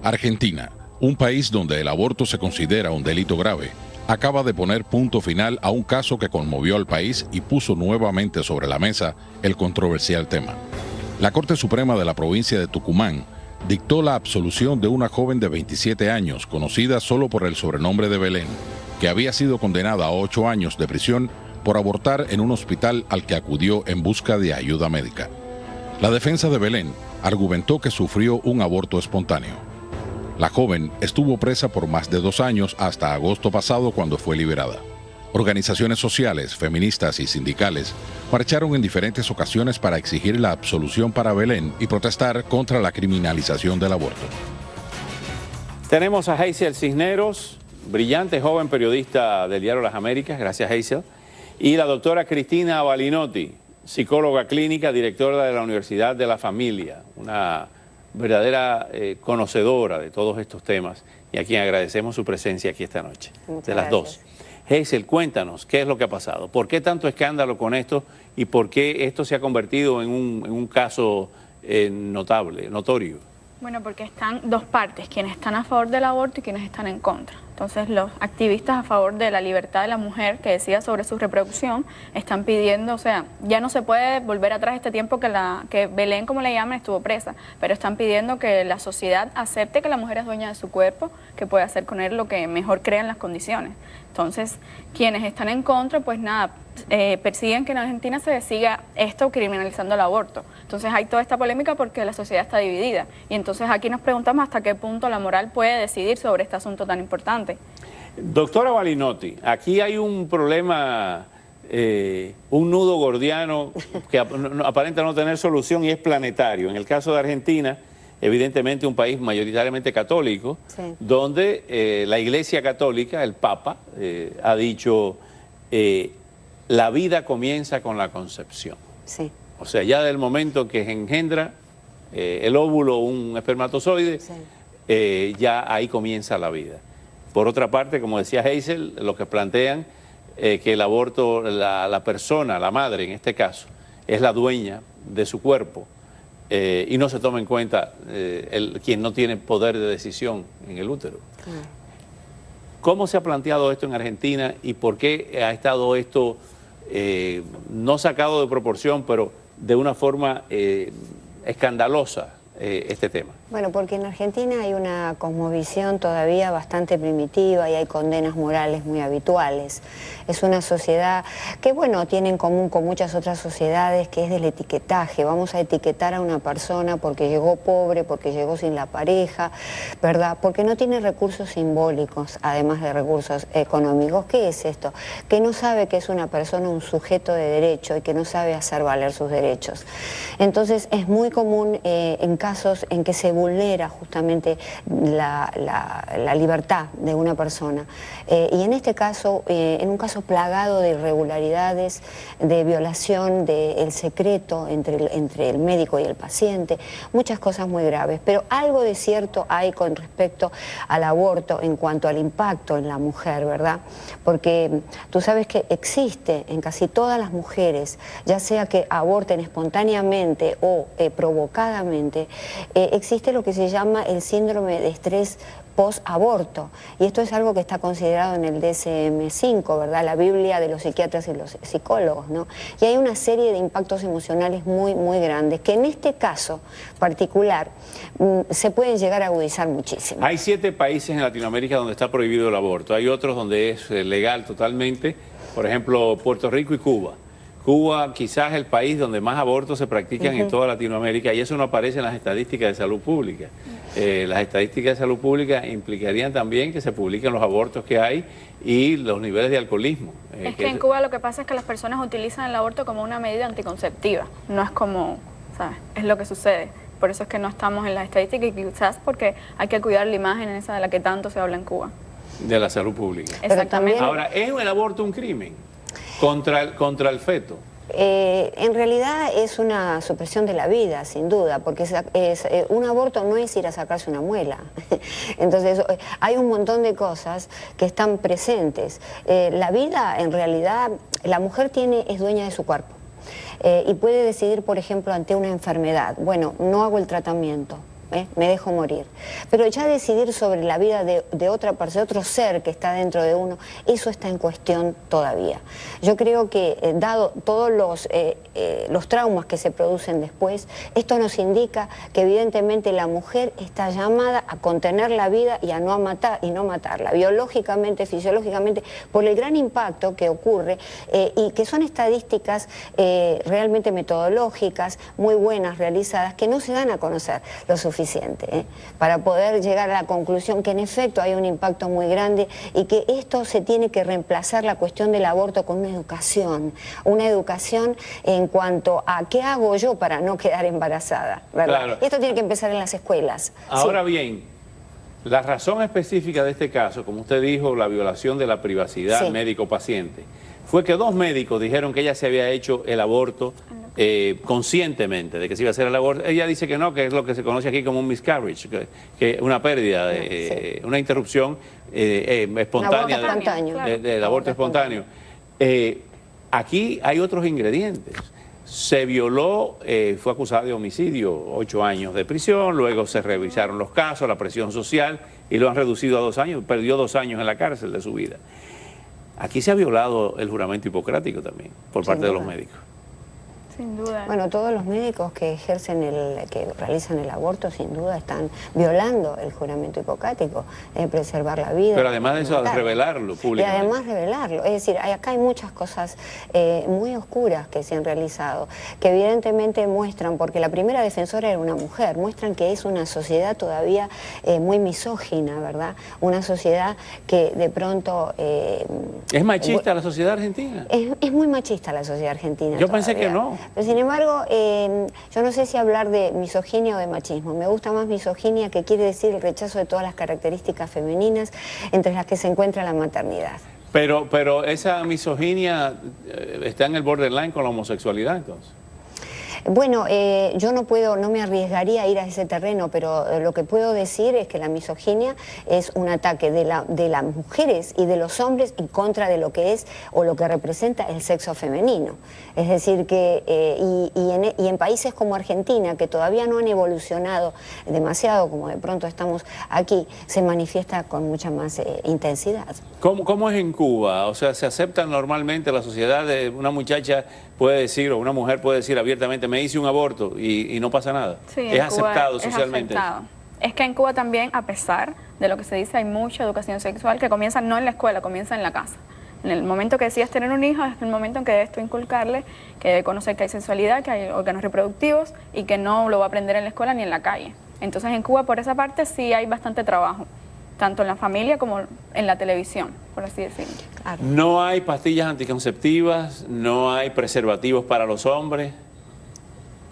Argentina, un país donde el aborto se considera un delito grave, acaba de poner punto final a un caso que conmovió al país y puso nuevamente sobre la mesa el controversial tema. La Corte Suprema de la provincia de Tucumán dictó la absolución de una joven de 27 años, conocida solo por el sobrenombre de Belén, que había sido condenada a 8 años de prisión por abortar en un hospital al que acudió en busca de ayuda médica. La defensa de Belén argumentó que sufrió un aborto espontáneo. La joven estuvo presa por más de 2 años hasta agosto pasado, cuando fue liberada. Organizaciones sociales, feministas y sindicales marcharon en diferentes ocasiones para exigir la absolución para Belén y protestar contra la criminalización del aborto. Tenemos a Hazel Cisneros, brillante joven periodista del diario Las Américas, gracias Hazel, y la doctora Cristina Balinotti, psicóloga clínica, directora de la Universidad de la Familia, una verdadera conocedora de todos estos temas y a quien agradecemos su presencia aquí esta noche. Muchas de las gracias. dos. Hazel, cuéntanos, ¿qué es lo que ha pasado? ¿Por qué tanto escándalo con esto y por qué esto se ha convertido en un caso notable, notorio? Bueno, porque están dos partes, quienes están a favor del aborto y quienes están en contra. Entonces, los activistas a favor de la libertad de la mujer que decida sobre su reproducción están pidiendo, o sea, ya no se puede volver atrás este tiempo que Belén, como le llaman, estuvo presa, pero están pidiendo que la sociedad acepte que la mujer es dueña de su cuerpo, que puede hacer con él lo que mejor crea en las condiciones. Entonces, quienes están en contra, pues nada, persiguen que en Argentina se siga esto criminalizando el aborto. Entonces hay toda esta polémica porque la sociedad está dividida. Y entonces aquí nos preguntamos hasta qué punto la moral puede decidir sobre este asunto tan importante. Doctora Balinotti, aquí hay un problema, un nudo gordiano que aparenta no tener solución y es planetario. En el caso de Argentina, evidentemente un país mayoritariamente católico, Sí. donde la Iglesia Católica, el Papa, ha dicho, la vida comienza con la concepción. Sí. O sea, ya del momento que se engendra el óvulo, un espermatozoide, Sí. ya ahí comienza la vida. Por otra parte, como decía Hazel, lo que plantean que el aborto, la persona, la madre en este caso, es la dueña de su cuerpo y no se toma en cuenta quien no tiene poder de decisión en el útero. Claro. ¿Cómo se ha planteado esto en Argentina y por qué ha estado esto no sacado de proporción, pero de una forma escandalosa este tema? Bueno, porque en Argentina hay una cosmovisión todavía bastante primitiva y hay condenas morales muy habituales. Es una sociedad que, bueno, tiene en común con muchas otras sociedades, que es del etiquetaje. Vamos a etiquetar a una persona porque llegó pobre, porque llegó sin la pareja, ¿verdad? Porque no tiene recursos simbólicos, además de recursos económicos. ¿Qué es esto? Que no sabe que es una persona, un sujeto de derecho y que no sabe hacer valer sus derechos. Entonces, es muy común en casos en que se vulnera justamente la libertad de una persona. Y en este caso, en un caso plagado de irregularidades, de violación del secreto entre el médico y el paciente, muchas cosas muy graves. Pero algo de cierto hay con respecto al aborto en cuanto al impacto en la mujer, ¿verdad? Porque tú sabes que existe en casi todas las mujeres, ya sea que aborten espontáneamente o provocadamente, existe lo que se llama el síndrome de estrés post-aborto, y esto es algo que está considerado en el DSM-5, ¿verdad? La Biblia de los psiquiatras y los psicólogos, ¿no? Y hay una serie de impactos emocionales muy, muy grandes, que en este caso particular se pueden llegar a agudizar muchísimo. Hay 7 países en Latinoamérica donde está prohibido el aborto, hay otros donde es legal totalmente, por ejemplo, Puerto Rico y Cuba. Cuba quizás es el país donde más abortos se practican en toda Latinoamérica y eso no aparece en las estadísticas de salud pública. Las estadísticas de salud pública implicarían también que se publiquen los abortos que hay y los niveles de alcoholismo. Es que en Cuba lo que pasa es que las personas utilizan el aborto como una medida anticonceptiva, no es como, ¿sabes? Es lo que sucede. Por eso es que no estamos en las estadísticas y quizás porque hay que cuidar la imagen esa de la que tanto se habla en Cuba. De la salud pública. Exactamente. Ahora, ¿es el aborto un crimen contra el feto? En realidad es una supresión de la vida, sin duda, porque un aborto no es ir a sacarse una muela. Entonces hay un montón de cosas que están presentes. La vida, en realidad, la mujer es dueña de su cuerpo y puede decidir, por ejemplo, ante una enfermedad, bueno, no hago el tratamiento, me dejo morir. Pero ya decidir sobre la vida de otra persona, de otro ser que está dentro de uno, eso está en cuestión todavía. Yo creo que dado todos los traumas que se producen después, esto nos indica que evidentemente la mujer está llamada a contener la vida y a no matar y no matarla, biológicamente, fisiológicamente, por el gran impacto que ocurre y que son estadísticas realmente metodológicas, muy buenas, realizadas, que no se dan a conocer lo suficiente para poder llegar a la conclusión que en efecto hay un impacto muy grande y que esto se tiene que reemplazar la cuestión del aborto con una educación en cuanto a qué hago yo para no quedar embarazada, ¿verdad? Claro. Esto tiene que empezar en las escuelas. Ahora Sí. bien, la razón específica de este caso, como usted dijo, la violación de la privacidad Sí. médico-paciente, fue que 2 médicos dijeron que ella se había hecho el aborto conscientemente, de que se iba a hacer el aborto. Ella dice que no, que es lo que se conoce aquí como un miscarriage, que una pérdida, una interrupción espontánea aborto espontáneo. del aborto espontáneo. Aquí hay otros ingredientes. Se violó, fue acusada de homicidio, 8 años de prisión, luego se revisaron los casos, la presión social, y lo han reducido a 2 años, perdió 2 años en la cárcel de su vida. Aquí se ha violado el juramento hipocrático también, por parte de los médicos. Sin duda. Bueno, todos los médicos que que realizan el aborto, sin duda, están violando el juramento hipocrático de preservar la vida. Pero además de eso, Claro. revelarlo Y públicamente. además revelarlo. Es decir, acá hay muchas cosas muy oscuras que se han realizado, que evidentemente muestran, porque la primera defensora era una mujer, muestran que es una sociedad todavía muy misógina, ¿verdad? Una sociedad que de pronto... ¿Es machista la sociedad argentina? Es muy machista la sociedad argentina. Yo pensé todavía. que no. Pero sin embargo, yo no sé si hablar de misoginia o de machismo. Me gusta más misoginia, que quiere decir el rechazo de todas las características femeninas, entre las que se encuentra la maternidad. Pero esa misoginia está en el borderline con la homosexualidad, entonces. Bueno, yo no me arriesgaría a ir a ese terreno, pero lo que puedo decir es que la misoginia es un ataque de las mujeres y de los hombres en contra de lo que es o lo que representa el sexo femenino. Es decir, que y en países como Argentina, que todavía no han evolucionado demasiado, como de pronto estamos aquí, se manifiesta con mucha más intensidad. ¿Cómo es en Cuba? O sea, ¿se acepta normalmente la sociedad de una muchacha puede decir, o una mujer puede decir abiertamente, me hice un aborto y no pasa nada? Sí, ¿Es en Cuba aceptado es socialmente? aceptado. Es que en Cuba también, a pesar de lo que se dice, hay mucha educación sexual que comienza no en la escuela, comienza en la casa. En el momento que decidas tener un hijo es el momento en que debes tú inculcarle, que debe conocer que hay sensualidad, que hay órganos reproductivos y que no lo va a aprender en la escuela ni en la calle. Entonces en Cuba por esa parte sí hay bastante trabajo, tanto en la familia como en la televisión, por así decirlo. Claro. No hay pastillas anticonceptivas, no hay preservativos para los hombres.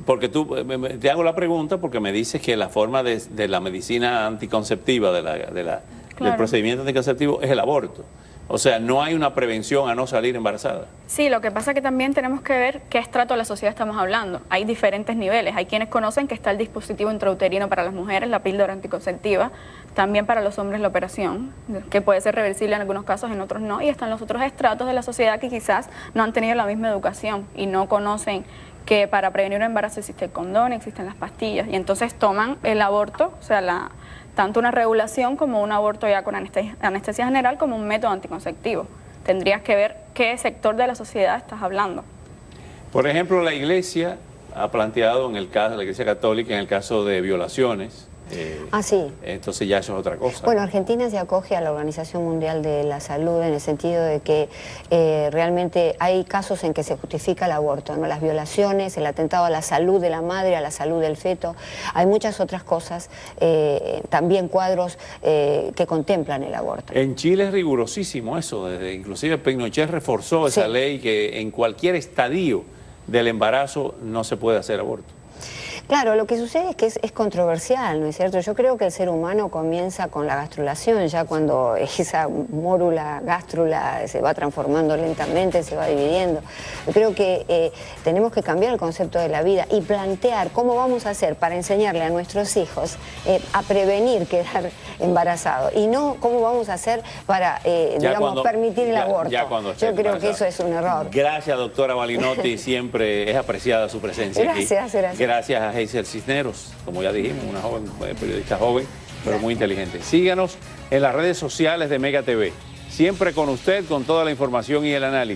Porque te hago la pregunta porque me dices que la forma de la medicina anticonceptiva, del Claro. procedimiento anticonceptivo es el aborto. O sea, no hay una prevención a no salir embarazada. Sí, lo que pasa es que también tenemos que ver qué estrato de la sociedad estamos hablando. Hay diferentes niveles. Hay quienes conocen que está el dispositivo intrauterino para las mujeres, la píldora anticonceptiva, también para los hombres la operación, que puede ser reversible en algunos casos, en otros no. Y están los otros estratos de la sociedad que quizás no han tenido la misma educación y no conocen que para prevenir un embarazo existe el condón, existen las pastillas. Y entonces toman el aborto, o sea, tanto una regulación como un aborto ya con anestesia general como un método anticonceptivo. Tendrías que ver qué sector de la sociedad estás hablando. Por ejemplo, la Iglesia ha planteado en el caso, la Iglesia Católica, en el caso de violaciones, Sí. entonces ya eso es otra cosa. Bueno, Argentina se acoge a la Organización Mundial de la Salud en el sentido de que realmente hay casos en que se justifica el aborto, ¿no? Las violaciones, el atentado a la salud de la madre, a la salud del feto. Hay muchas otras cosas, también cuadros que contemplan el aborto. En Chile es rigurosísimo eso, inclusive Pinochet reforzó esa Sí. ley que en cualquier estadio del embarazo no se puede hacer aborto. Claro, lo que sucede es que es controversial, ¿no es cierto? Yo creo que el ser humano comienza con la gastrulación, ya cuando esa mórula, gástrula se va transformando lentamente, se va dividiendo. Yo creo que tenemos que cambiar el concepto de la vida y plantear cómo vamos a hacer para enseñarle a nuestros hijos a prevenir quedar embarazados y no cómo vamos a hacer para, permitir el aborto. Yo creo que eso es un error. Gracias, doctora Balinotti, siempre es apreciada su presencia aquí. Gracias. Gracias a Hazel Cisneros, como ya dijimos, una joven periodista joven, pero muy inteligente. Síganos en las redes sociales de Mega TV. Siempre con usted, con toda la información y el análisis.